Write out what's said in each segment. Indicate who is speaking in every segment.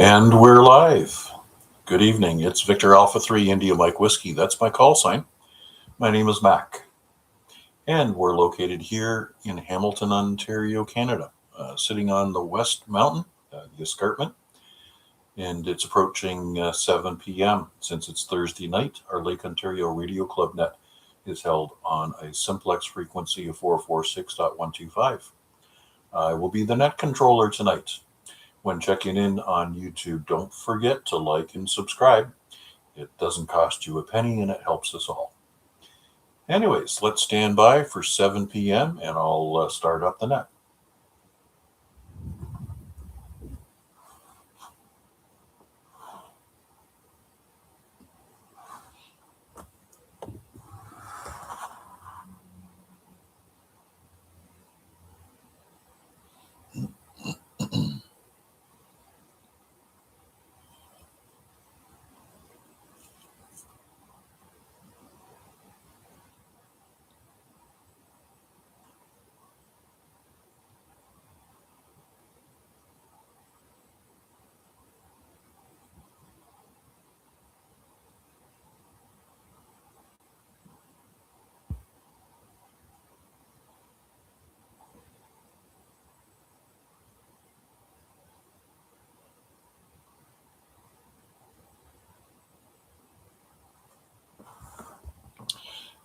Speaker 1: And we're live. Good evening. It's Victor Alpha 3 India Mike Whiskey. That's my call sign. My name is Mac. And we're located here in Hamilton, Ontario, Canada, sitting on the West Mountain, the escarpment. And it's approaching 7 p.m. Since it's Thursday night, our Lake Ontario Radio Club net is held on a simplex frequency of 446.125. I will be the net controller tonight. When checking in on YouTube, don't forget to like and subscribe. It doesn't cost you a penny and it helps us all. Anyways, let's stand by for 7 p.m. and I'll start up the net.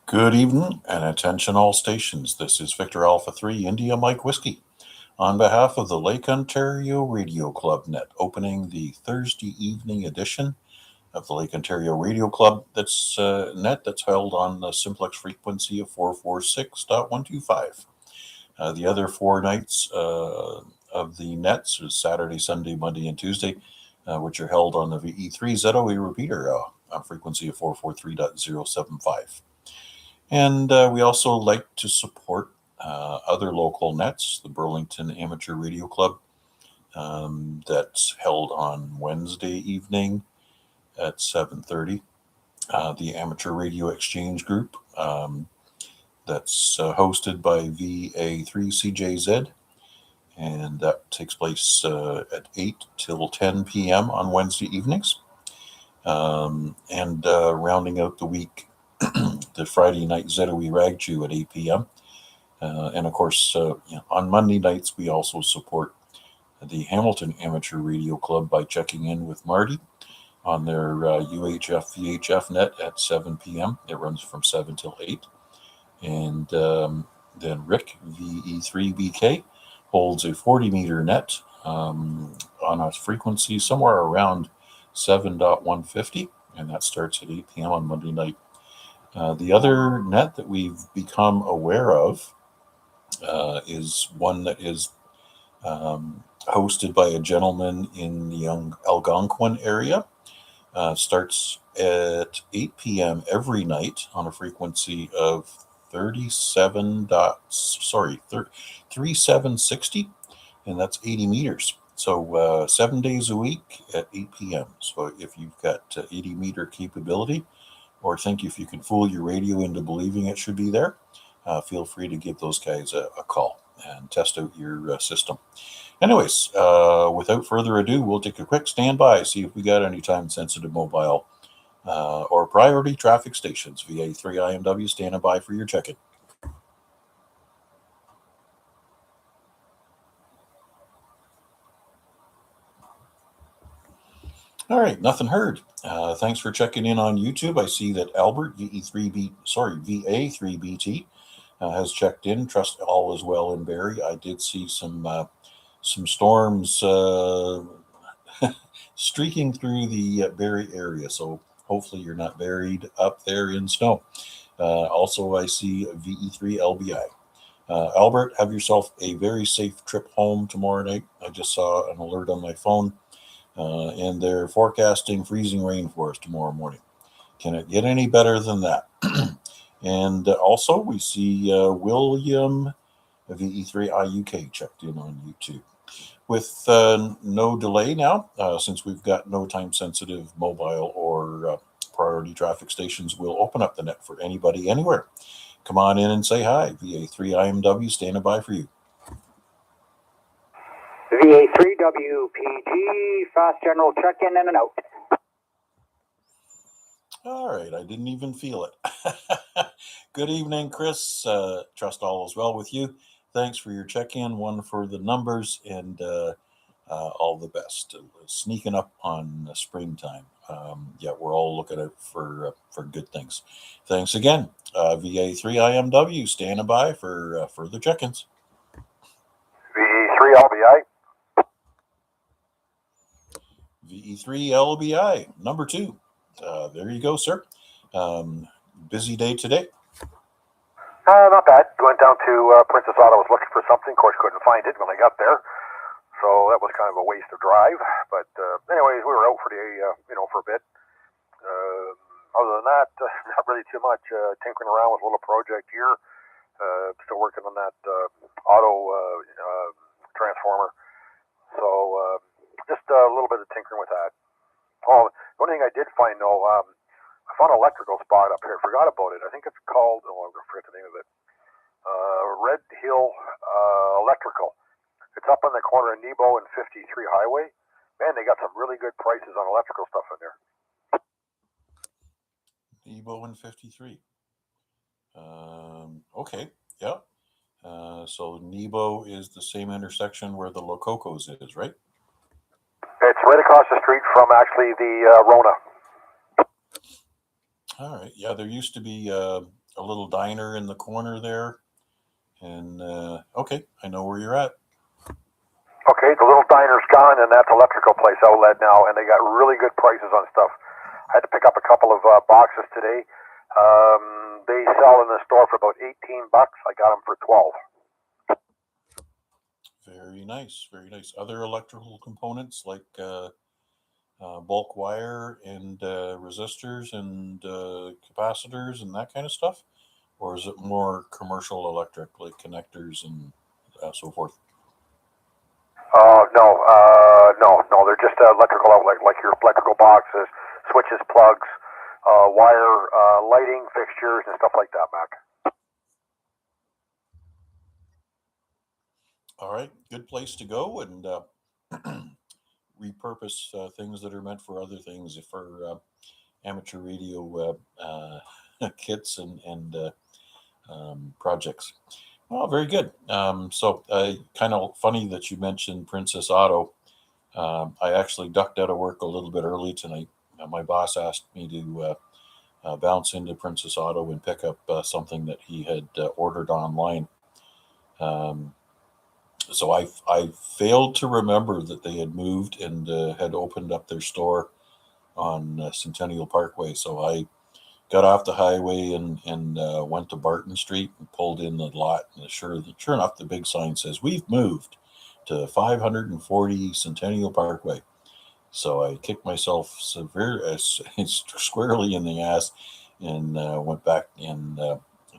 Speaker 1: Good evening and attention all stations. This is Victor Alpha 3 India Mike Whiskey on behalf of the Lake Ontario Radio Club net, opening the Thursday evening edition of the Lake Ontario Radio Club that's net that's held on the simplex frequency of 446.125. The other four nights of the nets is Saturday, Sunday, Monday, and Tuesday, which are held on the VA3IMW repeater on frequency of 443.075. And we also like to support other local nets, the Burlington Amateur Radio Club, that's held on Wednesday evening at 7:30. The Amateur Radio Exchange Group, that's hosted by VA3CJZ, and that takes place at 8 till 10 p.m. on Wednesday evenings. And rounding out the week, the Friday night ZOE Ragju at 8 p.m. And of course, on Monday nights, we also support the Hamilton Amateur Radio Club by checking in with Marty on their UHF VHF net at 7 p.m. It runs from 7 till 8. And then Rick, VE3BK, holds a 40-meter net on a frequency somewhere around 7.150, and that starts at 8 p.m. on Monday night. The other net that we've become aware of is one that is hosted by a gentleman in the Algonquin area. Starts at 8 p.m. every night on a frequency of 3760, and that's 80 meters. So 7 days a week at 8 p.m. So if you've got 80 meter capability, or think if you can fool your radio into believing it should be there, feel free to give those guys a call and test out your system. Anyways, without further ado, we'll take a quick standby, see if we got any time-sensitive mobile or priority traffic stations. VA3IMW standing by for your check-in. All right, nothing heard. Thanks for checking in on YouTube. I see that Albert, VA3BT, has checked in. Trust all is well in Barrie. I did see some storms streaking through the Barrie area, so hopefully you're not buried up there in snow. Also, I see VE3LBI. Albert, have yourself a very safe trip home tomorrow night. I just saw an alert on my phone. And they're forecasting freezing rain for us tomorrow morning. Can it get any better than that? And also, we see William VE3IUK checked in on YouTube. With no delay now, since we've got no time-sensitive mobile or priority traffic stations, we'll open up the net for anybody, anywhere. Come on in and say hi. VA3IMW standing by for you.
Speaker 2: VA3WPG, fast general check-in and an out.
Speaker 1: All right, I didn't even feel it. Good evening, Chris. Trust all is well with you. Thanks for your check-in, one for the numbers, and all the best. Sneaking up on springtime. Yeah, we're all looking out for good things. Thanks again. VA3IMW standing by for further check-ins.
Speaker 3: VE3LBI.
Speaker 1: VE3LBI, number 2. There you go, sir. Busy day today.
Speaker 3: Not bad. Went down to Princess Auto. Was looking for something. Of course, couldn't find it when I got there. So that was kind of a waste of drive. But anyways, we were out for the for a bit. Other than that, not really too much. Tinkering around with a little project here. Still working on that auto transformer. So just a little bit of tinkering with that. Oh, the only thing I did find though, I found an electrical spot up here. Forgot about it. I think it's called. Oh, I'm gonna forget the name of it. Red Hill Electrical. It's up on the corner of Nebo and 53 Highway. Man, they got some really good prices on electrical stuff in there.
Speaker 1: Nebo and 53. Okay, yeah. So Nebo is the same intersection where the Lococos is, right?
Speaker 3: It's right across the street from actually the Rona.
Speaker 1: All right. Yeah, there used to be a little diner in the corner there. And, okay, I know where you're at.
Speaker 3: Okay, the little diner's gone, and that's electrical place outlet now, and they got really good prices on stuff. I had to pick up a couple of boxes today. They sell in the store for about $18. I got them for $12.
Speaker 1: Very nice, very nice. Other electrical components like bulk wire and resistors and capacitors and that kind of stuff? Or is it more commercial electric, like connectors and so forth?
Speaker 3: No. They're just electrical outlet, like your electrical boxes, switches, plugs, wire, lighting, fixtures, and stuff like that, Mac.
Speaker 1: All right, good place to go and repurpose things that are meant for other things, for amateur radio kits and projects. Well, very good. So kind of funny that you mentioned Princess Auto. I actually ducked out of work a little bit early tonight. My boss asked me to bounce into Princess Auto and pick up something that he had ordered online. So I failed to remember that they had moved and had opened up their store on Centennial Parkway. So I got off the highway and went to Barton Street and pulled in the lot. And sure enough, the big sign says, "We've moved to 540 Centennial Parkway." So I kicked myself squarely in the ass and went back and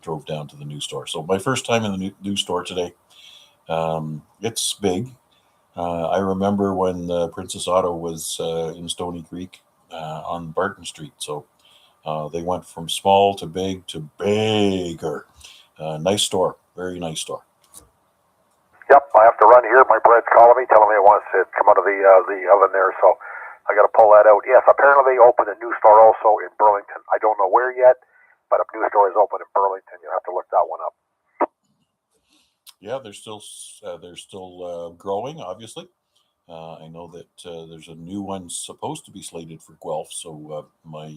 Speaker 1: drove down to the new store. So my first time in the new store today. It's big. I remember when Princess Auto was in Stony Creek on Barton Street. So they went from small to bigger. Nice store. Very nice store.
Speaker 3: Yep, I have to run here. My bread's calling me, telling me it wants to come out of the oven there, so I got to pull that out. Yes, apparently they opened a new store also in Burlington. I don't know where yet, but a new store is open in Burlington. You'll have to look that one up.
Speaker 1: Yeah, they're still growing, obviously. I know that there's a new one supposed to be slated for Guelph, so my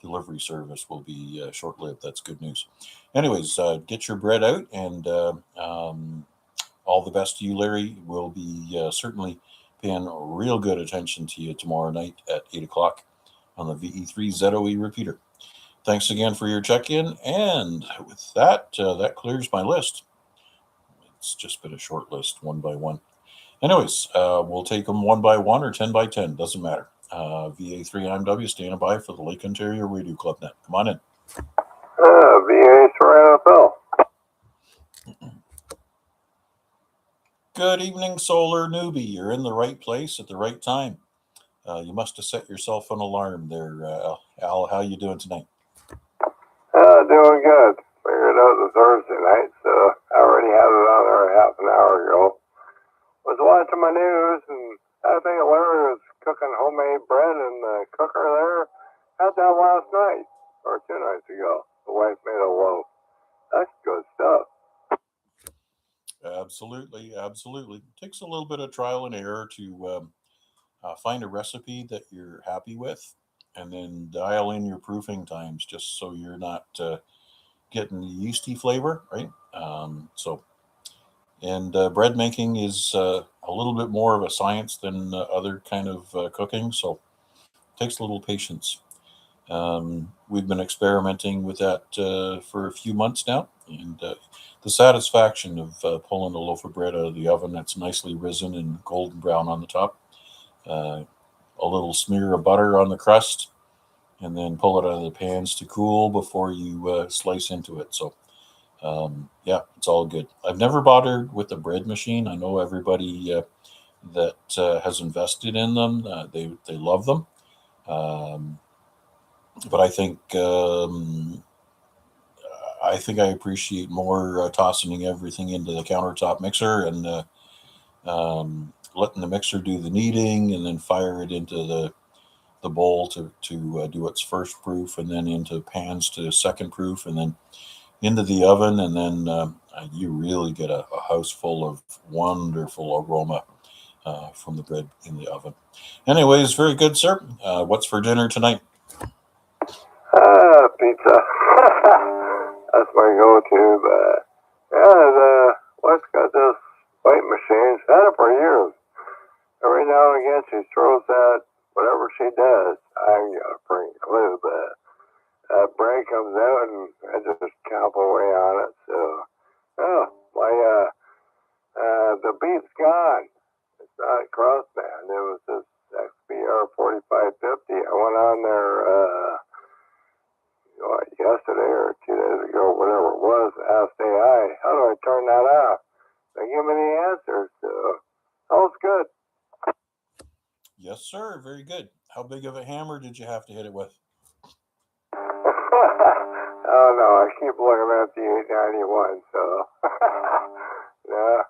Speaker 1: delivery service will be short-lived. That's good news. Anyways, get your bread out, and all the best to you, Larry. We'll be certainly paying real good attention to you tomorrow night at 8 o'clock on the VE3 ZOE repeater. Thanks again for your check-in, and with that, that clears my list. It's just been a short list, one by one. Anyways, we'll take them one by one or 10 by 10. Doesn't matter. VA3IMW standing by for the Lake Ontario Radio Club Net. Come on in.
Speaker 3: VA3NFL.
Speaker 1: Good evening, Solar Newbie. You're in the right place at the right time. You must have set yourself an alarm there, Al. How you doing tonight?
Speaker 4: Doing good. Figured out the Thursday night, so I already had it on there half an hour ago. Was watching my news, and I think Larry was cooking homemade bread in the cooker there. Had that last night, or 2 nights ago. The wife made a loaf. That's good stuff.
Speaker 1: Absolutely, absolutely. It takes a little bit of trial and error to find a recipe that you're happy with, and then dial in your proofing times just so you're not getting the yeasty flavor, right? And bread making is a little bit more of a science than other kind of cooking, so it takes a little patience. We've been experimenting with that for a few months now, and the satisfaction of pulling a loaf of bread out of the oven that's nicely risen and golden brown on the top, a little smear of butter on the crust, and then pull it out of the pans to cool before you slice into it. So, yeah, it's all good. I've never bothered with the bread machine. I know everybody that has invested in them, they love them. Um, but I think I appreciate more tossing everything into the countertop mixer and letting the mixer do the kneading, and then fire it into the bowl to do its first proof, and then into pans to second proof, and then into the oven, and then you really get a house full of wonderful aroma from the bread in the oven. Anyways, very good, sir. What's for dinner tonight?
Speaker 4: Pizza. That's my go-to, but yeah, the wife's got this white machine. She's had it for years. Every now and again she throws that, whatever she does, I got a freaking clue, but that bread comes out and I just chomp away on it. So, oh, the beef's gone. It's not crossband. It was this XBR 4550. I went on there, yesterday or 2 days ago, whatever it was, asked AI, how do I turn that off? They give me the answers. So, all's good.
Speaker 1: Yes, sir. Very good. How big of a hammer did you have to hit it with?
Speaker 4: Oh no, I keep looking at the 891, so yeah,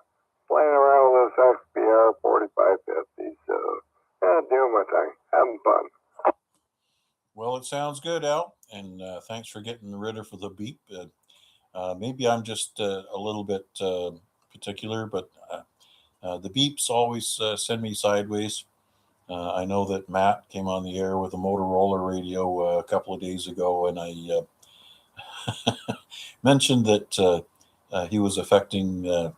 Speaker 4: playing around with this XBR 4550, so yeah, doing my thing, having fun.
Speaker 1: Well, it sounds good, Al, and thanks for getting rid of the beep. Maybe I'm just a little bit particular, but the beeps always send me sideways. I know that Matt came on the air with a Motorola radio a couple of days ago, and I mentioned that he was affecting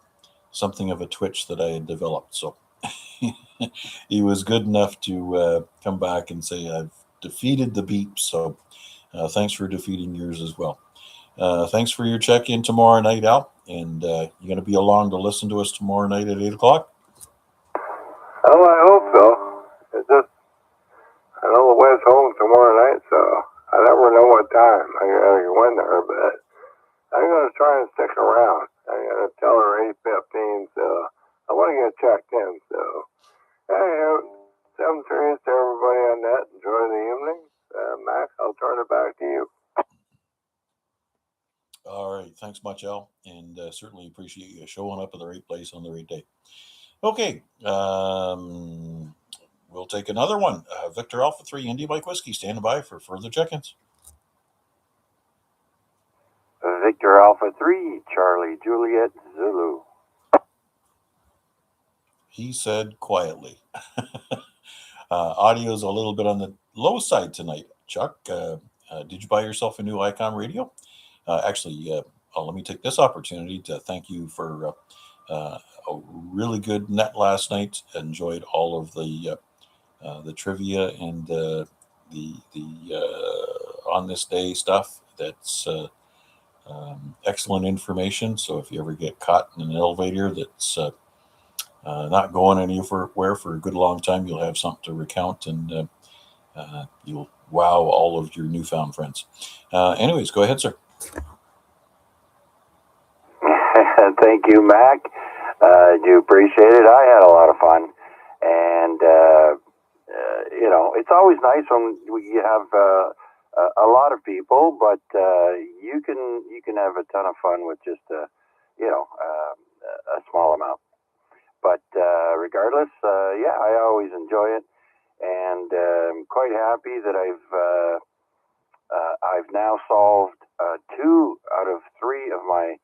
Speaker 1: something of a twitch that I had developed. So he was good enough to come back and say, I've defeated the beep. So thanks for defeating yours as well. Thanks for your check in tomorrow night, Al. And you're going to be along to listen to us tomorrow night at 8 o'clock?
Speaker 4: Oh, I hope so. It's just, I know the way's home tomorrow night, so I never know what time I gotta go in there, but I'm gonna try and stick around. I gotta tell her 8:15, so I want to get checked in. So, hey, 7-3 to everybody on that. Enjoy the evening. Max, I'll turn it back to you.
Speaker 1: All right. Thanks much, Al. And certainly appreciate you showing up at the right place on the right day. Okay. We'll take another one. Victor Alpha 3 Indy Mike Whiskey, standing by for further check-ins.
Speaker 5: Victor Alpha 3, Charlie Juliet Zulu.
Speaker 1: He said quietly. Audio's a little bit on the low side tonight. Chuck, did you buy yourself a new Icon radio? Actually, let me take this opportunity to thank you for a really good net last night. Enjoyed all of the trivia and the on this day stuff. That's excellent information. So if you ever get caught in an elevator that's not going anywhere for a good long time, you'll have something to recount, and you'll wow all of your newfound friends. Anyways, go ahead, sir.
Speaker 5: Thank you, Mac. Do appreciate it. I had a lot of fun, and it's always nice when we have a lot of people, but you can have a ton of fun with just a small amount. But regardless, yeah, I always enjoy it, and I'm quite happy that I've now solved 2 out of 3 of my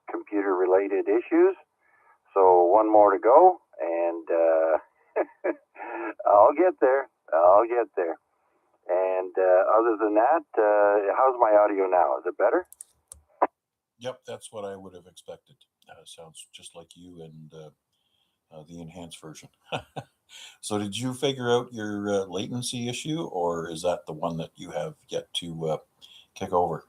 Speaker 5: computer-related issues. So 1 more to go, and I'll get there. And other than that, how's my audio now? Is it better?
Speaker 1: Yep, that's what I would have expected. Sounds just like you and the enhanced version. So did you figure out your latency issue, or is that the one that you have yet to kick over?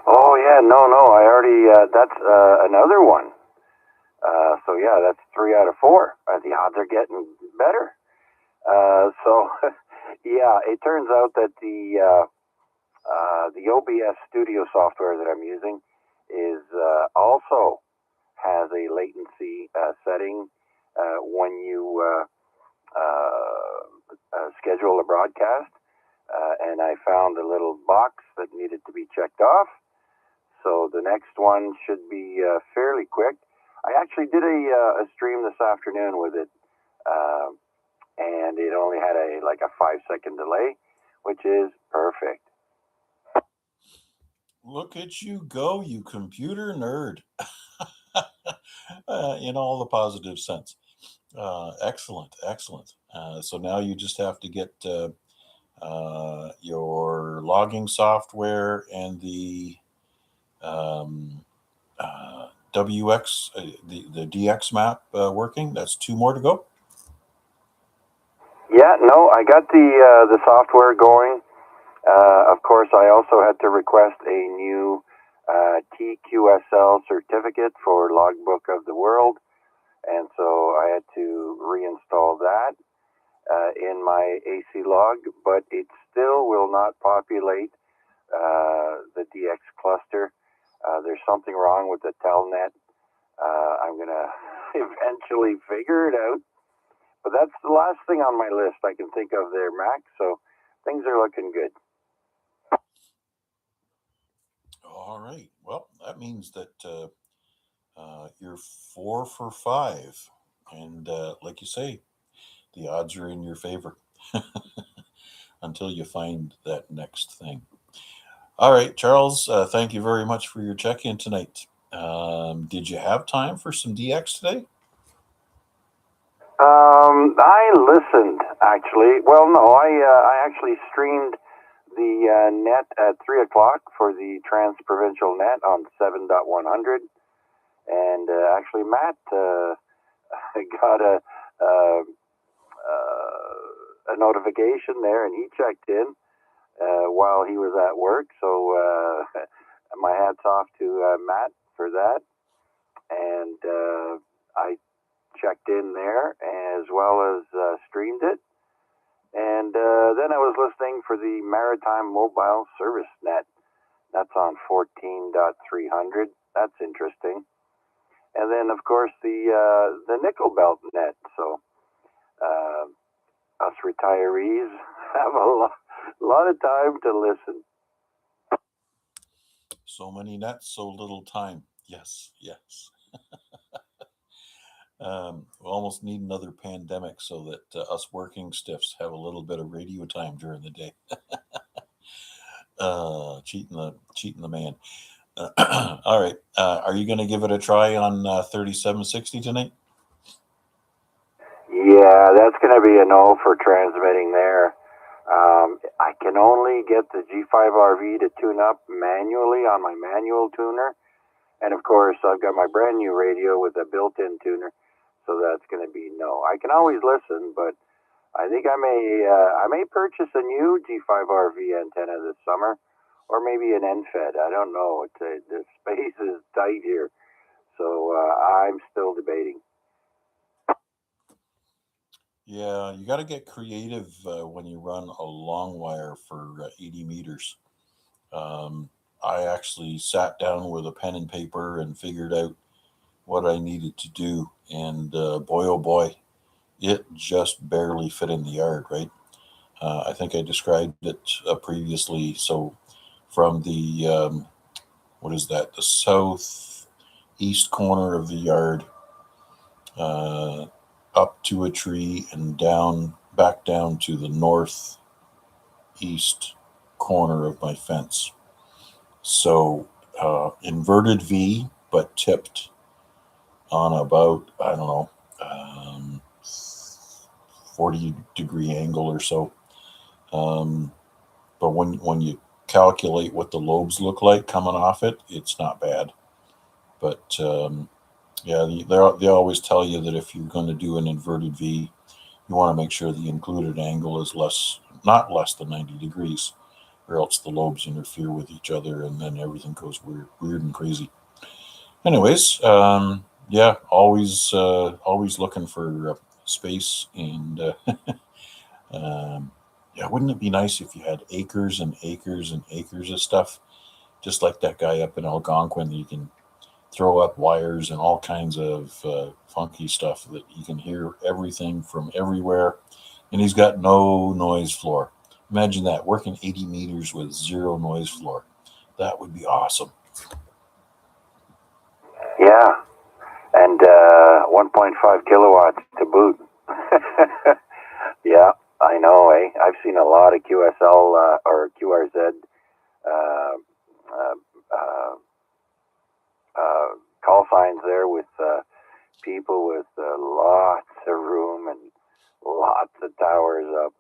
Speaker 5: Oh yeah, no, I already. That's another one. So yeah, that's 3 out of 4. The odds are getting better. So yeah, it turns out that the OBS Studio software that I'm using is also has a latency setting when you schedule a broadcast, and I found a little box that needed to be checked off. So the next one should be fairly quick. I actually did a stream this afternoon with it, and it only had a 5-second delay, which is perfect.
Speaker 1: Look at you go, you computer nerd. In all the positive sense. Excellent. So now you just have to get your logging software and the WX, the DX map working. That's 2 more to go.
Speaker 5: Yeah, no, I got the software going. Of course, I also had to request a new TQSL certificate for Logbook of the World, and so I had to reinstall that in my AC log, but it still will not populate the DX cluster. There's something wrong with the telnet. I'm going to eventually figure it out, but that's the last thing on my list I can think of there, Mac, so things are looking good.
Speaker 1: All right. Well, that means that you're 4 for 5. And like you say, the odds are in your favor until you find that next thing. All right, Charles, thank you very much for your check-in tonight. Did you have time for some DX today?
Speaker 5: I listened, actually. Well, no, I actually streamed the net at 3 o'clock for the Trans-Provincial Net on 7.100. And actually, Matt got a notification there, and he checked in while he was at work. So my hat's off to Matt for that. And I checked in there as well as streamed it. And then I was listening for the Maritime Mobile Service Net. That's on 14.300. That's interesting. And then, of course, the Nickel Belt Net. So us retirees have a lot of time to listen.
Speaker 1: So many nets, so little time. Yes. We almost need another pandemic so that us working stiffs have a little bit of radio time during the day. Cheating the man. All right. Are you going to give it a try on 3760 tonight?
Speaker 5: Yeah, that's going to be a no for transmitting there. I can only get the G5RV to tune up manually on my manual tuner. And of course, I've got my brand new radio with a built-in tuner. So that's going to be no. I can always listen, but I think I may purchase a new G5RV antenna this summer, or maybe an NFED. I don't know. The space is tight here, so I'm still debating.
Speaker 1: Yeah, you got to get creative when you run a long wire for 80 meters. I actually sat down with a pen and paper and figured out what I needed to do, and boy, oh boy, it just barely fit in the yard, right? I think I described it previously. So from the, what is that, the southeast east corner of the yard, up to a tree and back down to the northeast corner of my fence. So inverted V, but tipped on about, I don't know, 40-degree angle or so. But when you calculate what the lobes look like coming off it, it's not bad. But yeah, they always tell you that if you're going to do an inverted V, you want to make sure the included angle is not less than 90 degrees, or else the lobes interfere with each other and then everything goes weird and crazy. Anyways, yeah, always looking for space, and yeah, wouldn't it be nice if you had acres and acres and acres of stuff, just like that guy up in Algonquin? You can throw up wires and all kinds of funky stuff that you can hear everything from everywhere, and he's got no noise floor. Imagine that, working 80 meters with 0 noise floor. That would be awesome.
Speaker 5: Yeah, and 1.5 kilowatts to boot. Yeah, I know, eh? I've seen a lot of QSL or QRZ call signs there with people with lots of room and lots of towers up.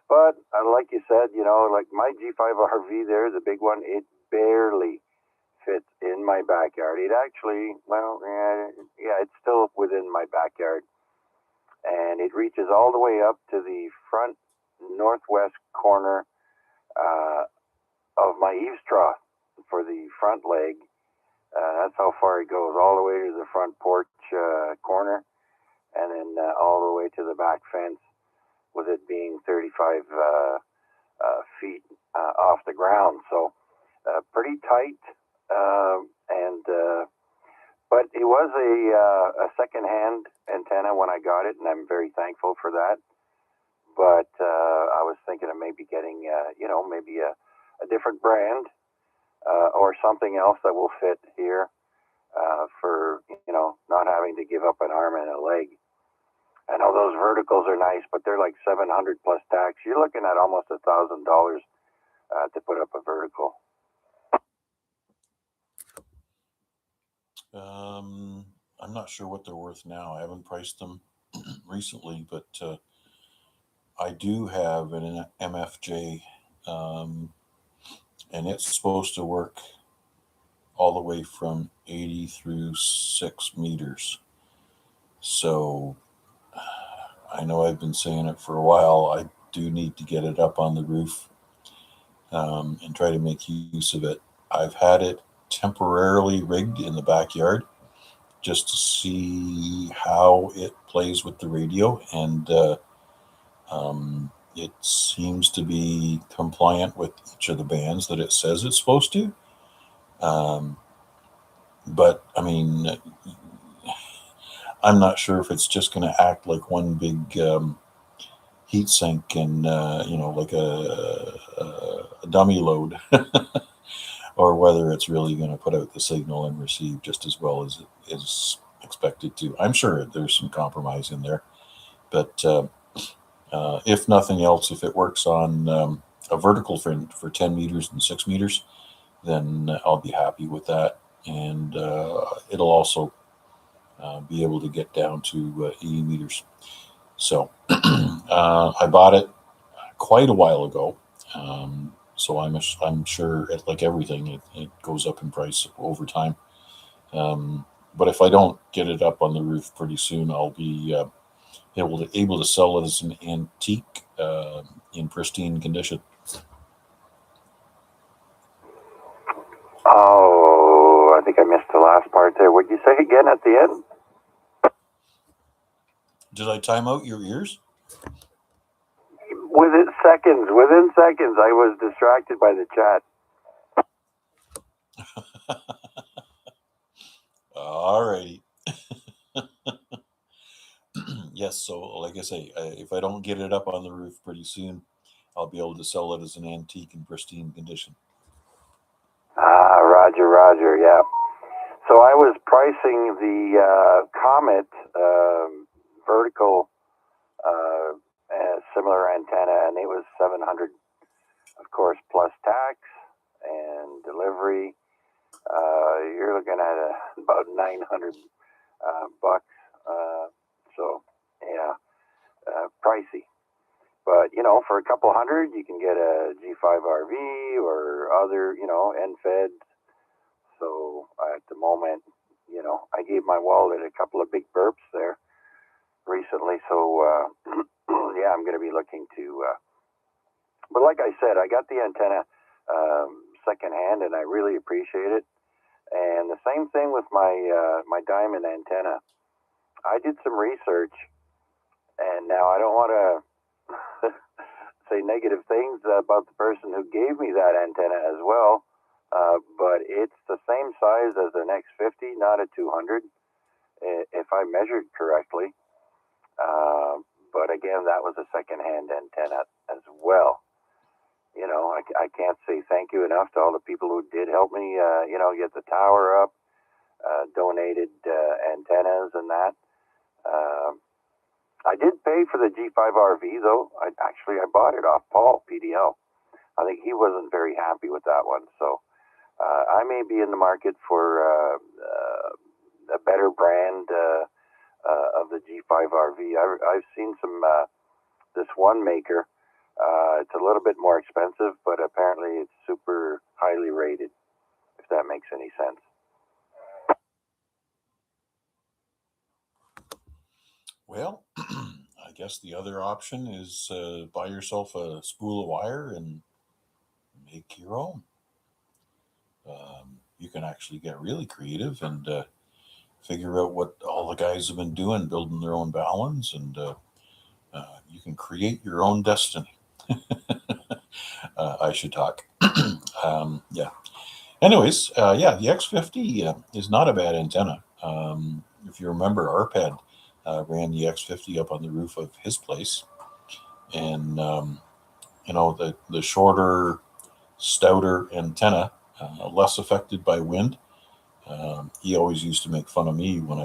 Speaker 5: But like you said, like my G5 RV there, the big one, it barely fits in my backyard. It actually, well, yeah, it's still within my backyard. And it reaches all the way up to the front northwest corner of my eaves trough for the front leg. That's how far it goes, all the way to the front porch corner, and then all the way to the back fence, with it being 35 feet off the ground. So pretty tight, but it was a second-hand antenna when I got it, and I'm very thankful for that. But I was thinking of maybe getting, maybe a different brand or something else that will fit here for, not having to give up an arm and a leg. I know those verticals are nice, but they're like 700 plus tax. You're looking at almost $1,000 to put up a vertical.
Speaker 1: I'm not sure what they're worth now. I haven't priced them recently, but I do have an MFJ, and it's supposed to work all the way from 80 through 6 meters. So I know I've been saying it for a while. I do need to get it up on the roof and try to make use of it. I've had it temporarily rigged in the backyard just to see how it plays with the radio, and it seems to be compliant with each of the bands that it says it's supposed to. But I mean, I'm not sure if it's just going to act like one big heat sink and like a dummy load, or whether it's really going to put out the signal and receive just as well as it is expected to. I'm sure there's some compromise in there, but if nothing else, if it works on a vertical for 10 meters and 6 meters, then I'll be happy with that. And it'll also be able to get down to 80 meters. So I bought it quite a while ago. So I'm sure, like everything, it goes up in price over time. But if I don't get it up on the roof pretty soon, I'll be able to sell it as an antique in pristine condition.
Speaker 5: Oh, I think I missed the last part there. What'd you say again at the end?
Speaker 1: Did I time out your ears?
Speaker 5: Within seconds, I was distracted by the chat.
Speaker 1: All righty. Yes, so like I say, if I don't get it up on the roof pretty soon, I'll be able to sell it as an antique in pristine condition.
Speaker 5: Roger, yeah. So I was pricing the Comet vertical similar antenna, and it was 700, of course, plus tax and delivery. You're looking at about 900 bucks. So yeah, pricey. But for a couple hundred, you can get a G5RV or other, NFED. So at the moment, I gave my wallet a couple of big burps there recently. So yeah, I'm going to be looking to. But like I said, I got the antenna secondhand, and I really appreciate it. And the same thing with my diamond antenna. I did some research, and now I don't want to say negative things about the person who gave me that antenna as well. But it's the same size as an X50, not a 200, if I measured correctly. But again, that was a secondhand antenna as well. I can't say thank you enough to all the people who did help me, get the tower up, donated antennas and that. I did pay for the G5RV, though. I bought it off Paul, PDL. I think he wasn't very happy with that one. So I may be in the market for a better brand of the G5RV. I've seen some, this one maker. It's a little bit more expensive, but apparently it's super highly rated, if that makes any sense.
Speaker 1: Well, I guess the other option is buy yourself a spool of wire and make your own. You can actually get really creative and figure out what all the guys have been doing, building their own balance, and you can create your own destiny. I should talk. Yeah. Anyways, yeah, the X50 is not a bad antenna. If you remember, Arpad ran the X50 up on the roof of his place, and the shorter, stouter antenna, less affected by wind. He always used to make fun of me when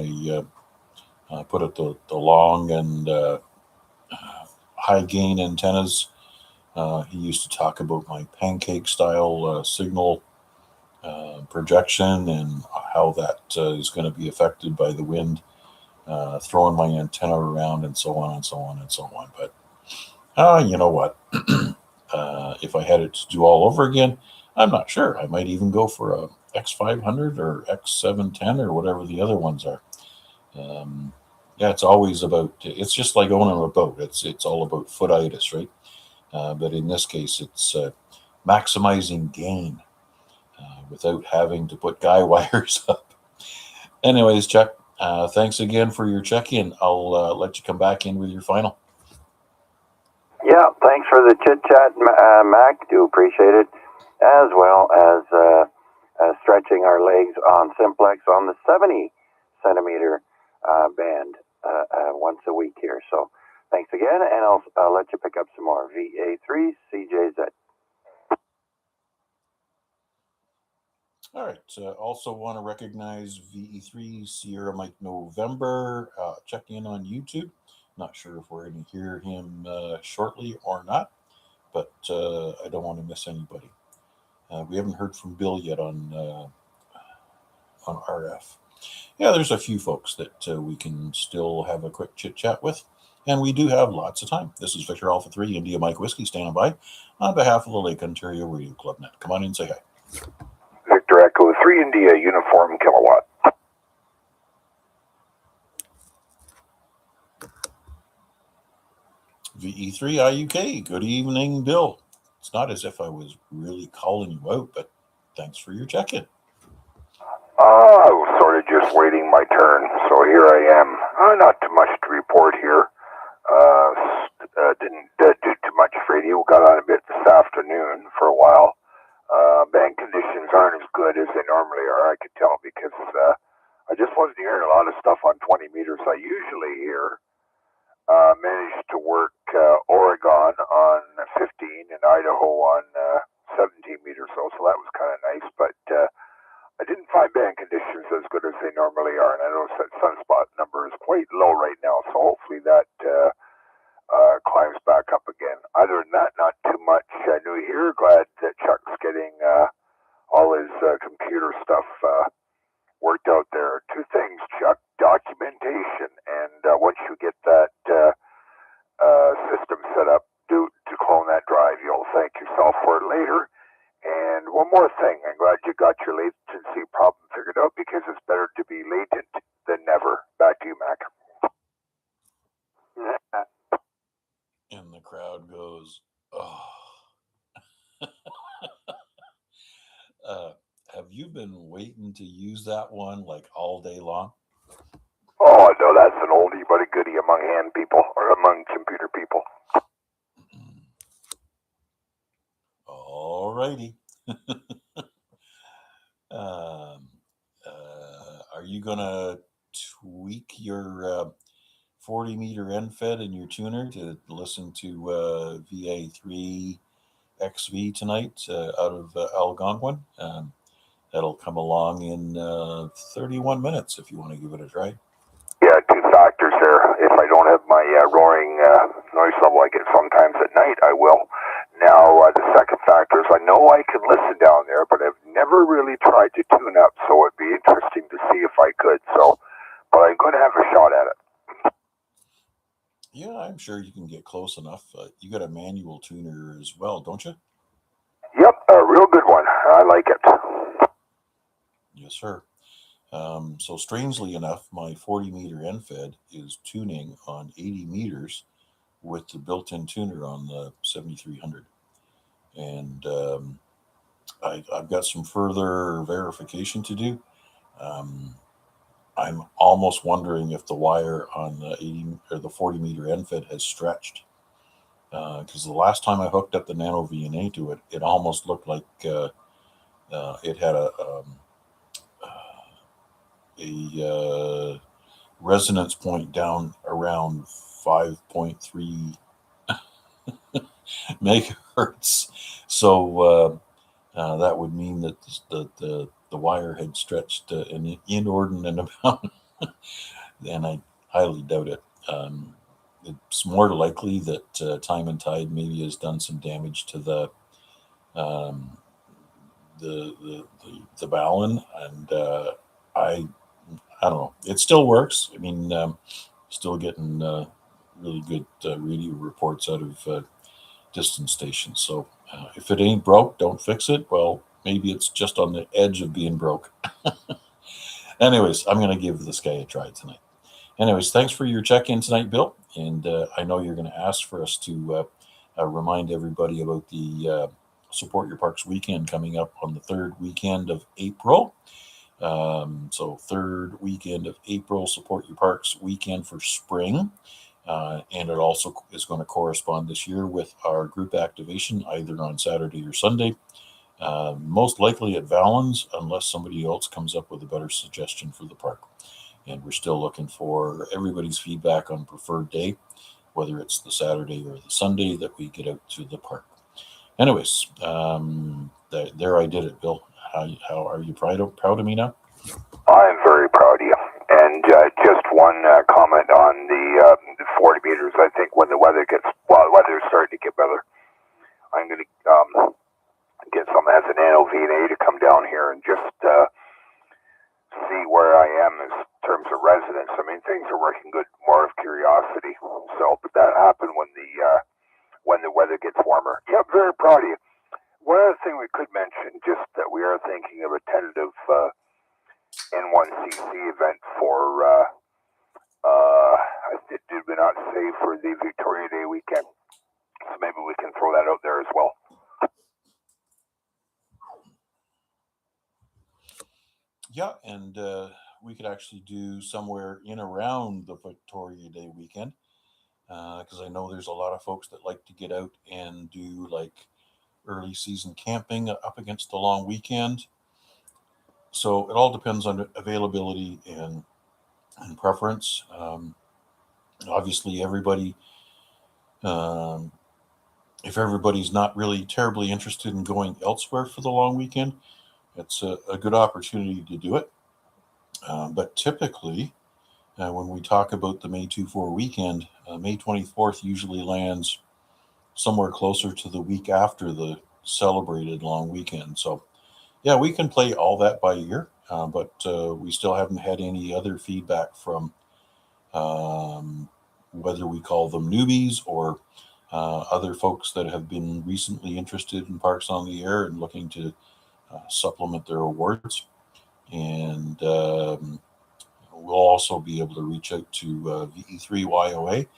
Speaker 1: I put up the long and high gain antennas. He used to talk about my pancake style signal projection and how that is going to be affected by the wind, throwing my antenna around and so on and so on and so on. But you know what? If I had it to do all over again, I'm not sure. I might even go for a X500 or X710 or whatever the other ones are. Yeah, it's always about. It's just like owning a boat. It's all about footitis, right? But in this case, it's maximizing gain without having to put guy wires up. Anyways, Chuck, thanks again for your check-in. I'll let you come back in with your final.
Speaker 5: Yeah, thanks for the chit-chat, Mac. Do appreciate it, as well as stretching our legs on simplex on the 70 centimeter band once a week here. So thanks again, and I'll let you pick up some more. VA3CJZ.
Speaker 1: All right. Also want to recognize VE3 Sierra Mike November. Check in on YouTube. Not sure if we're going to hear him shortly or not, but I don't want to miss anybody. We haven't heard from Bill yet on RF. Yeah, there's a few folks that we can still have a quick chit chat with, and we do have lots of time. This is Victor Alpha 3 India Mike Whiskey standing by on behalf of the Lake Ontario Radio Club Net. Come on in and say hi.
Speaker 3: Victor Echo 3 India Uniform Kilowatt.
Speaker 1: VE3 IUK, good evening, Bill. It's not as if I was really calling you out, but thanks for your check-in.
Speaker 3: I was sort of just waiting my turn, so here I am. Not too much to report here. Didn't do too much radio. Got on a bit this afternoon for a while. Band conditions aren't as good as they normally are, I could tell, because I just wasn't hearing a lot of stuff on 20 meters. I usually hear. Managed to work Oregon on 15 and Idaho on 17 meters, so that was kind of nice. But I didn't find band conditions as good as they normally are, and I noticed that sunspot number is quite low right now, so hopefully that climbs back up again. Other than that, not too much new here. Glad that Chuck's getting all his computer stuff worked out there. Two things, Chuck: documentation, and once you get that system set up to clone that drive, you'll thank yourself for it later. And one more thing, I'm glad you got your latency problem figured out, because it's better to be latent than never. Back to you, Mac.
Speaker 1: And the crowd goes, oh. Have you been waiting to use that one like all day long?
Speaker 3: Oh, no, that's an oldie but a goodie among hand people, or among computer people.
Speaker 1: All righty. Are you going to tweak your 40 meter end fed in your tuner to listen to VA3XV tonight out of Algonquin? That'll come along in 31 minutes if you want to give it a try.
Speaker 3: Yeah, two factors there. If I don't have my roaring noise level I get sometimes at night, I will. Now, the second factor is I know I can listen down there, but I've never really tried to tune up, so it'd be interesting to see if I could. So, but I'm going to have a shot at it.
Speaker 1: Yeah, I'm sure you can get close enough. You got a manual tuner as well, don't you?
Speaker 3: Yep, a real good one. I like it.
Speaker 1: Yes, sir. So strangely enough, my 40 meter end fed is tuning on 80 meters with the built-in tuner on the 7300. And I've got some further verification to do. I'm almost wondering if the wire on the 80 or the 40 meter end fed has stretched. Because the last time I hooked up the Nano VNA to it, it almost looked like it had a resonance point down around 5.3 megahertz. So that would mean that the wire had stretched an inordinate amount, and I highly doubt it. It's more likely that Time and Tide maybe has done some damage to the balun, and I don't know. It still works. I mean, still getting really good radio reports out of distance stations. So if it ain't broke, don't fix it. Well, maybe it's just on the edge of being broke. Anyways, I'm going to give this guy a try tonight. Anyways, thanks for your check-in tonight, Bill. And I know you're going to ask for us to remind everybody about the Support Your Parks weekend coming up on the third weekend of April. So third weekend of April, Support Your Parks weekend for spring. And it also is going to correspond this year with our group activation, either on Saturday or Sunday. Most likely at Valens, unless somebody else comes up with a better suggestion for the park. And we're still looking for everybody's feedback on preferred day, whether it's the Saturday or the Sunday that we get out to the park. Anyways, there I did it, Bill. How are you proud of me now?
Speaker 3: I'm very proud of you. And just one comment on the 40 meters. I think when the weather is starting to get better, I'm going to get someone that has an Nano VNA to come down here and just see where I am in terms of residence. I mean, things are working good, more of curiosity. So, but that happened when the weather gets warmer. Yeah, I'm very proud of you. One other thing we could mention, just that we are thinking of a tentative N1CC event for, did we not say for the Victoria Day weekend? So maybe we can throw that out there as well.
Speaker 1: Yeah, and we could actually do somewhere in around the Victoria Day weekend, because I know there's a lot of folks that like to get out and do like early season camping up against the long weekend. So it all depends on availability and preference. Obviously, everybody, if everybody's not really terribly interested in going elsewhere for the long weekend, it's a good opportunity to do it. But typically, when we talk about the May 2-4 weekend, May 24th usually lands somewhere closer to the week after the celebrated long weekend. So, yeah, we can play all that by ear, but we still haven't had any other feedback from whether we call them newbies or other folks that have been recently interested in Parks on the Air and looking to supplement their awards. And we'll also be able to reach out to VE3YOA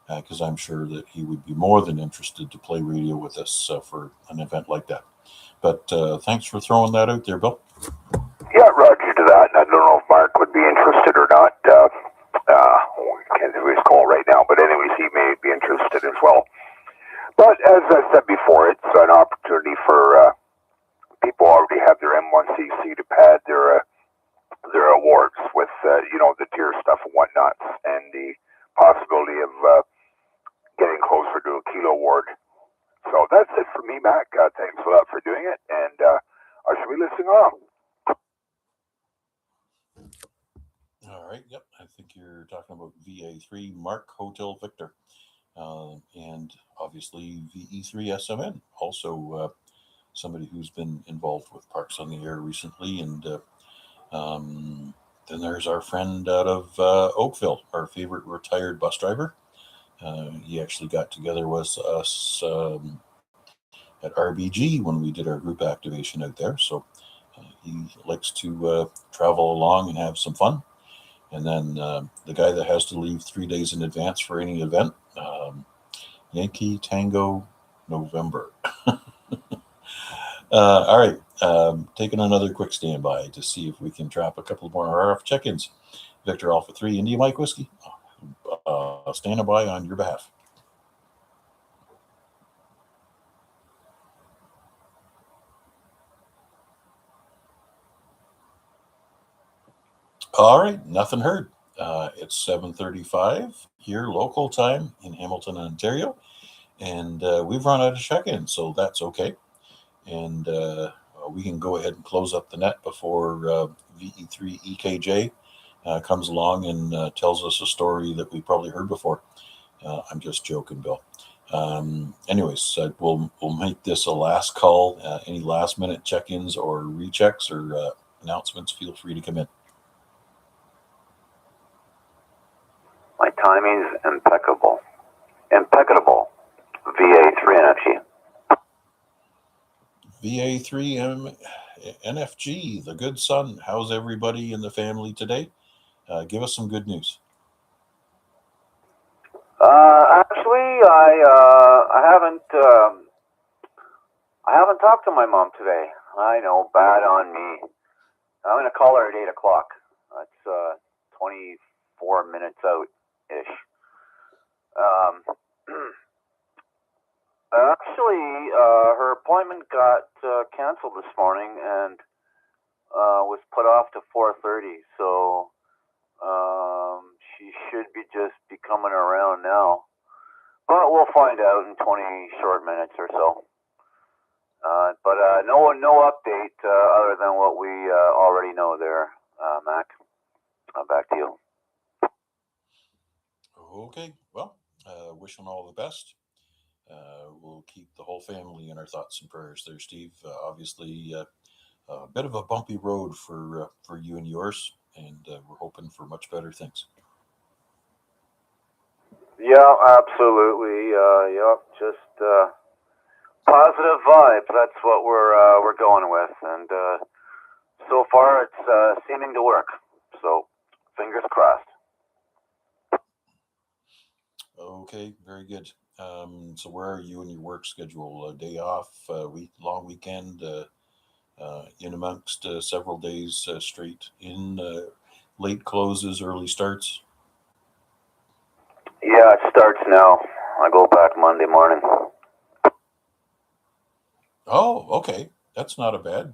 Speaker 1: because I'm sure that he would be more than interested to play radio with us for an event like that. But thanks for throwing that out there, Bill.
Speaker 3: Yeah, roger to that. I don't know if Mark would be interested or not. We can't do his call right now, but anyways, he may be interested as well. But as I said before, it's an opportunity for people who already have their M1CC to pad their awards with the tier stuff and whatnot, and the possibility of getting closer to a kilo award. So that's it for me, Mac. Thanks a lot for doing it, and I shall be listening on.
Speaker 1: All right. Yep. I think you're talking about VA3 Mark Hotel Victor. And obviously VE3SMN, also somebody who's been involved with Parks on the Air recently. And then there's our friend out of Oakville, our favorite retired bus driver. He actually got together with us at RBG when we did our group activation out there. So he likes to travel along and have some fun. And then the guy that has to leave 3 days in advance for any event, Yankee Tango November. All right. Taking another quick standby to see if we can trap a couple more RF check-ins. Victor Alpha 3, India Mike Whiskey, standing by on your behalf. All right, nothing heard. It's 7:35 here, local time in Hamilton, Ontario, and we've run out of check-in, so that's okay. And we can go ahead and close up the net before VE3EKJ comes along and tells us a story that we probably heard before. I'm just joking, Bill. Anyways, we'll make this a last call. Any last-minute check-ins or rechecks or announcements, feel free to come in.
Speaker 5: My timing's impeccable. Impeccable. VA3NFG.
Speaker 1: VA3MNFG, the good son. How's everybody in the family today? Give us some good news.
Speaker 5: Actually, I haven't talked to my mom today. I know, bad on me. I'm gonna call her at 8 o'clock. That's 24 minutes out-ish. Actually, her appointment got canceled this morning and was put off to 4:30. So she should be coming around now. But we'll find out in 20 short minutes or so. But no update other than what we already know there, Mac. Back to you.
Speaker 1: Okay, well, wishing all the best. We'll keep the whole family in our thoughts and prayers there, Steve. Obviously, a bit of a bumpy road for you and yours, and we're hoping for much better things.
Speaker 5: Yeah, absolutely. Yep, just positive vibes. That's what we're going with, and so far it's seeming to work. So fingers crossed.
Speaker 1: Okay, very good. So where are you in your work schedule? Day off, long weekend, in amongst several days straight in late closes, early starts?
Speaker 5: Yeah, it starts now. I go back Monday morning.
Speaker 1: Oh, okay. That's not a bad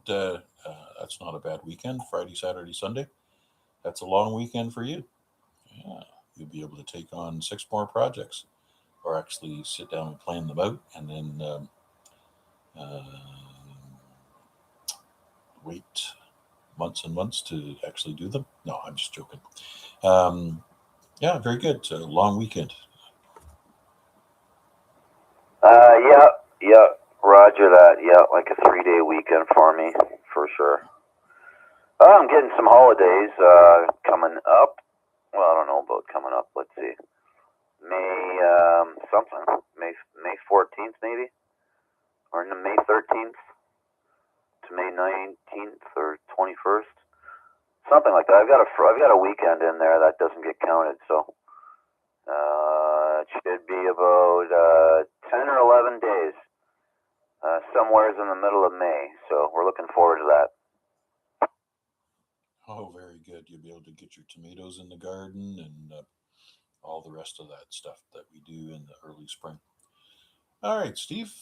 Speaker 1: weekend. Friday, Saturday, Sunday. That's a long weekend for you. Yeah, you'll be able to take on 6 more projects, or actually sit down and plan them out, and then wait months and months to actually do them. No, I'm just joking. Yeah, very good. Long weekend.
Speaker 5: Yeah, roger that. Yeah, like a 3-day weekend for me, for sure. I'm getting some holidays coming up. Well, I don't know about coming up. Let's see. May 14th maybe, or May 13th to May 19th or 21st, something like that. I've got a weekend in there that doesn't get counted, so it should be about 10 or 11 days, somewheres in the middle of May. So we're looking forward to that.
Speaker 1: Oh, very good. You'll be able to get your tomatoes in the garden and all the rest of that stuff that we do in the early spring. All right, Steve,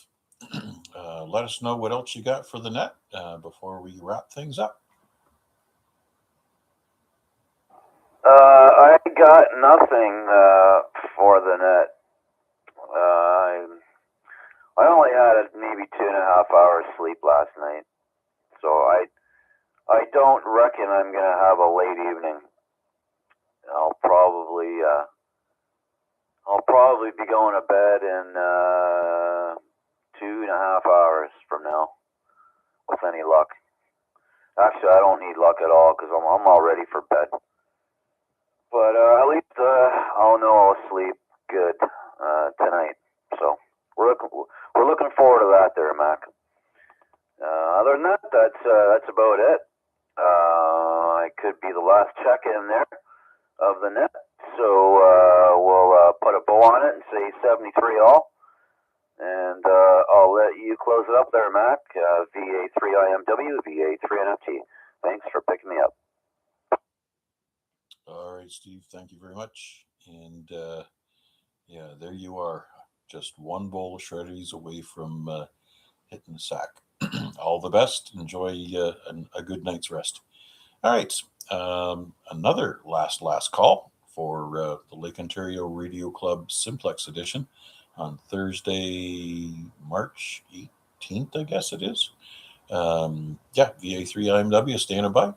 Speaker 1: let us know what else you got for the net before we wrap things up.
Speaker 5: I got nothing for the net. I only had maybe 2.5 hours sleep last night, so I don't reckon I'm gonna have a late evening. I'll probably be going to bed in 2.5 hours from now, with any luck. Actually, I don't need luck at all because I'm all ready for bed. But at least I'll know I'll sleep good tonight. So we're looking forward to that, there, Mac. Other than that, that's about it. It could be the last check-in there of the net. So we'll put a bow on it and say 73 all. And I'll let you close it up there, Mac. VA3IMW, VA3NFT. Thanks for picking me up.
Speaker 1: All right, Steve, thank you very much. And yeah, there you are. Just one bowl of shreddies away from hitting the sack. All the best. Enjoy a good night's rest. All right. Another last call for the Lake Ontario Radio Club Simplex edition on Thursday, March 18th, I guess it is. Yeah, VA3IMW standing by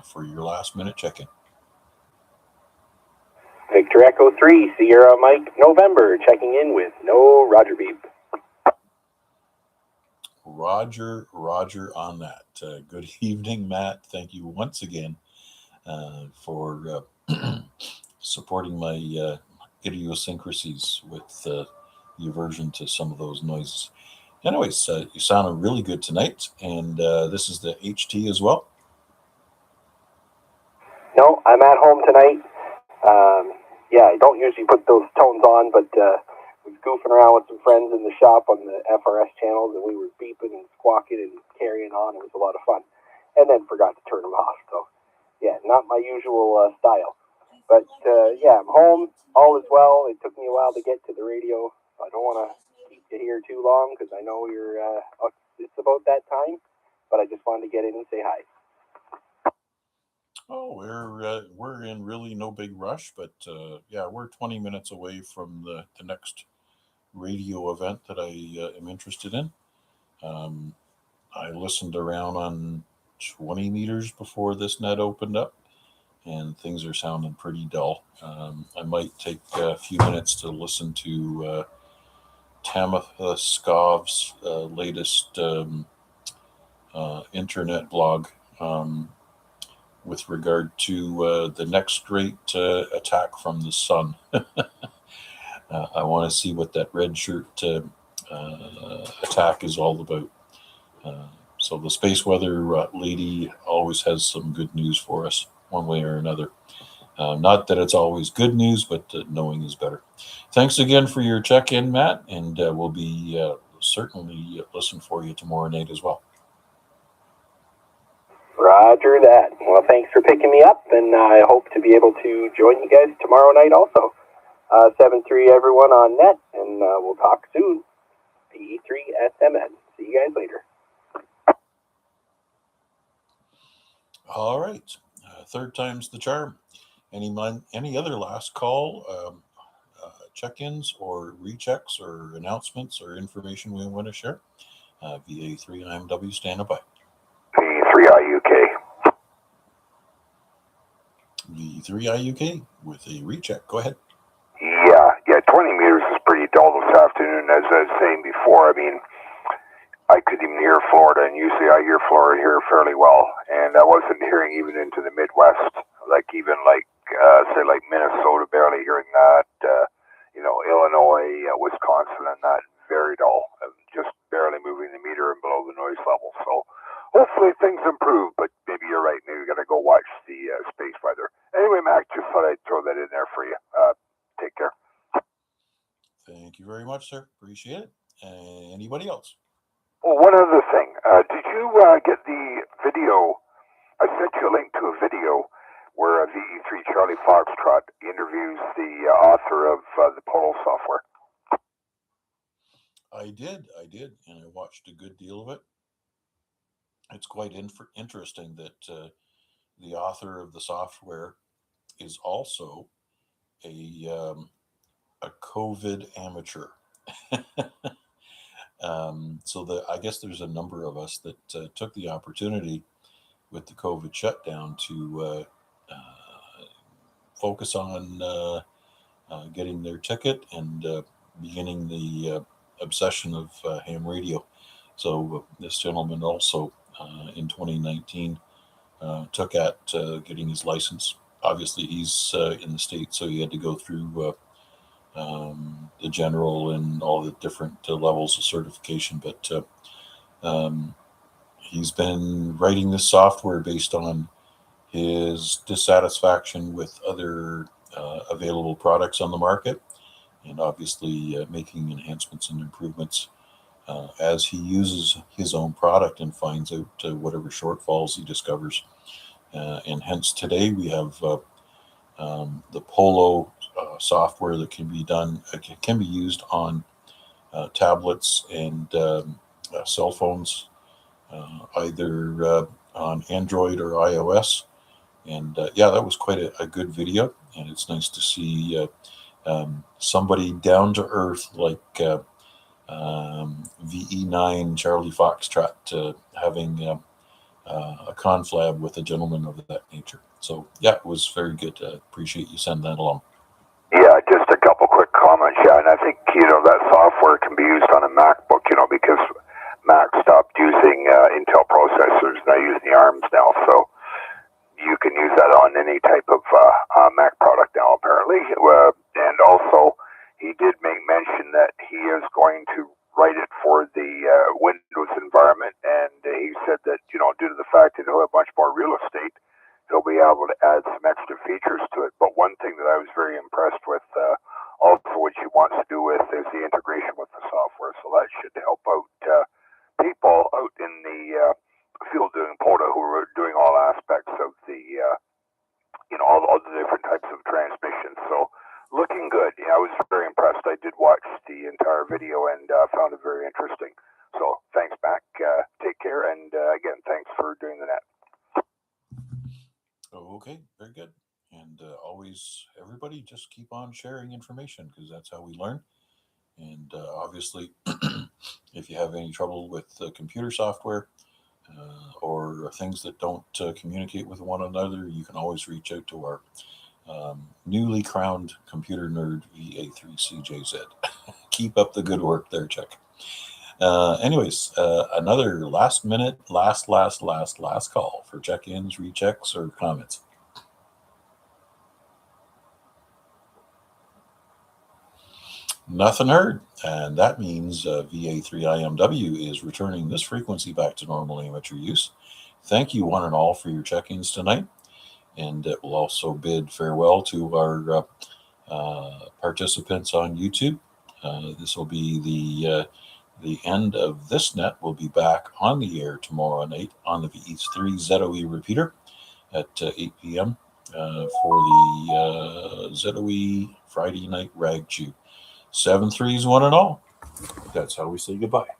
Speaker 1: for your last minute check-in.
Speaker 6: Victor Echo 3, Sierra Mike, November, checking in with no Roger Beep.
Speaker 1: Roger on that. Good evening, Matt. Thank you once again for supporting my idiosyncrasies with the aversion to some of those noises. Anyways, you sounded really good tonight, and this is the HT as well.
Speaker 6: No, I'm at home tonight. Yeah, I don't usually put those tones on, but was goofing around with some friends in the shop on the FRS channels, and we were beeping and squawking and carrying on. It was a lot of fun, and then forgot to turn them off. So, yeah, not my usual style. But yeah, I'm home. All is well. It took me a while to get to the radio. So I don't want to keep you here too long because I know you're. It's about that time, but I just wanted to get in and say hi.
Speaker 1: Oh, we're in really no big rush, but yeah, we're 20 minutes away from the next radio event that I am interested in. I listened around on 20 meters before this net opened up, and things are sounding pretty dull. I might take a few minutes to listen to Tamitha Skov's latest internet blog. With regard to the next great attack from the sun. I want to see what that red shirt attack is all about. So the space weather lady always has some good news for us, one way or another. Not that it's always good news, but knowing is better. Thanks again for your check-in, Matt, and we'll be certainly listening for you tomorrow night as well.
Speaker 6: Roger that. Well, thanks for picking me up, and I hope to be able to join you guys tomorrow night also. 7-3 everyone on net, and we'll talk soon. VA3SMN. See you guys later.
Speaker 1: All right. Third time's the charm. Any other last call, check-ins or rechecks or announcements or information we want to share? VA3IMW standing by.
Speaker 3: V3IU
Speaker 1: V3IUK with a recheck. Go ahead.
Speaker 3: Yeah, 20 meters is pretty dull this afternoon, as I was saying before. I mean, I couldn't even hear Florida, and usually I hear Florida here fairly well, and I wasn't hearing even into the Midwest, say like Minnesota, barely hearing that, Illinois, Wisconsin, and that, very dull, just barely moving the meter and below the noise level. So hopefully things improve, but maybe you're right. Maybe we got to go watch the space weather. Anyway, Mac, just thought I'd throw that in there for you. Take care.
Speaker 1: Thank you very much, sir. Appreciate it. Anybody else?
Speaker 3: Oh, one other thing. Did you get the video? I sent you a link to a video where VE3 Charlie Foxtrot interviews the author of the Polo software.
Speaker 1: I did, and I watched a good deal of it. It's quite interesting that the author of the software is also a COVID amateur. So I guess there's a number of us that took the opportunity with the COVID shutdown to focus on getting their ticket and beginning the obsession of ham radio. So this gentleman also in 2019 took at getting his license. Obviously, he's in the States, so he had to go through the general and all the different levels of certification. But he's been writing this software based on his dissatisfaction with other available products on the market, and obviously making enhancements and improvements as he uses his own product and finds out whatever shortfalls he discovers. And hence today we have the Polo software that can be used on tablets and cell phones, either on Android or iOS. And that was quite a good video, and it's nice to see somebody down to earth like VE9 Charlie Foxtrot having a conflab with a gentleman of that nature. So it was very good. Appreciate you sending that along.
Speaker 3: Yeah, just a couple quick comments. Yeah, and I think that software can be used on a MacBook, because Mac stopped using Intel processors, and they're using the ARMs now, so you can use that on any type of Mac product now, apparently. And also, he did make mention that he is going to write it for the Windows environment, and he said that, due to the fact that he'll have much more real estate, he'll be able to add some extra features to it. But one thing that I was very impressed with, also what he wants to do with, is the integration with the software, so that should help out people out in the field doing POTA who are doing all aspects of the, all the different types of transmissions. So looking good. Yeah, I was very impressed. I did watch the entire video and found it very interesting. So thanks, Mac. Take care. And again, thanks for doing the net.
Speaker 1: Okay, very good. And always, everybody just keep on sharing information, because that's how we learn. And obviously, if you have any trouble with computer software or things that don't communicate with one another, you can always reach out to our newly crowned computer nerd, VA3CJZ. Keep up the good work there, Chuck. Anyways, another last call for check-ins, rechecks, or comments. Nothing heard, and that means VA3IMW is returning this frequency back to normal amateur use. Thank you one and all for your check-ins tonight, and it will also bid farewell to our participants on YouTube. This will be the end of this net. We'll be back on the air tomorrow night on the VE3 ZOE repeater at 8 p.m. For the ZOE Friday night rag chew. 7 3s, one and all. That's how we say goodbye.